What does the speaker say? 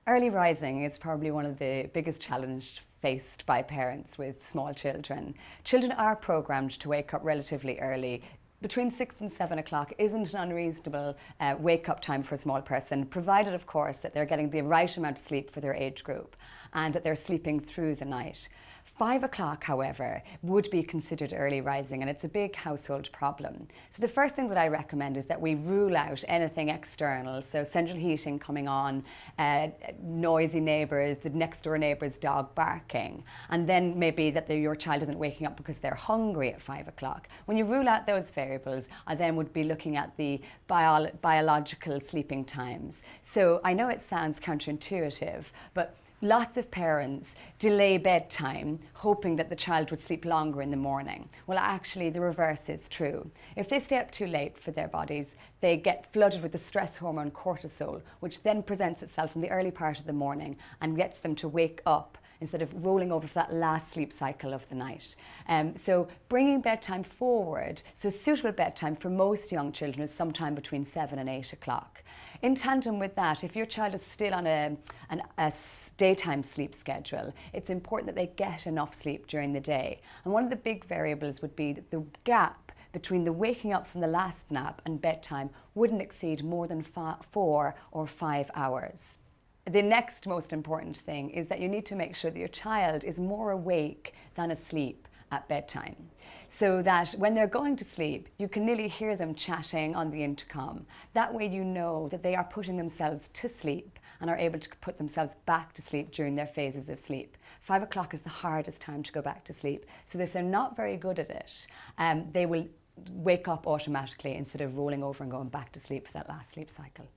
Early rising is probably one of the biggest challenges faced by parents with small children. Children are programmed to wake up relatively early. Between 6 and 7 o'clock isn't an unreasonable wake-up time for a small person, provided, of course, that they're getting the right amount of sleep for their age group and that they're sleeping through the night. 5 o'clock, however, would be considered early rising, and it's a big household problem. So the first thing that I recommend is that we rule out anything external, so central heating coming on, noisy neighbours, the next door neighbour's dog barking, and then maybe that your child isn't waking up because they're hungry at 5 o'clock. When you rule out those variables, I then would be looking at the biological sleeping times. So I know it sounds counterintuitive, but lots of parents delay bedtime hoping that the child would sleep longer in the morning. Well, actually, the reverse is true. If they stay up too late for their bodies, they get flooded with the stress hormone cortisol, which then presents itself in the early part of the morning and gets them to wake up instead of rolling over for that last sleep cycle of the night. So bringing bedtime forward, so suitable bedtime for most young children is sometime between 7 and 8 o'clock. In tandem with that, if your child is still on a daytime sleep schedule, it's important that they get enough sleep during the day. And one of the big variables would be that the gap between the waking up from the last nap and bedtime wouldn't exceed more than 4 or 5 hours. The next most important thing is that you need to make sure that your child is more awake than asleep at bedtime, so that when they're going to sleep, you can nearly hear them chatting on the intercom. That way you know that they are putting themselves to sleep and are able to put themselves back to sleep during their phases of sleep. 5 o'clock is the hardest time to go back to sleep, so if they're not very good at it, they will wake up automatically instead of rolling over and going back to sleep for that last sleep cycle.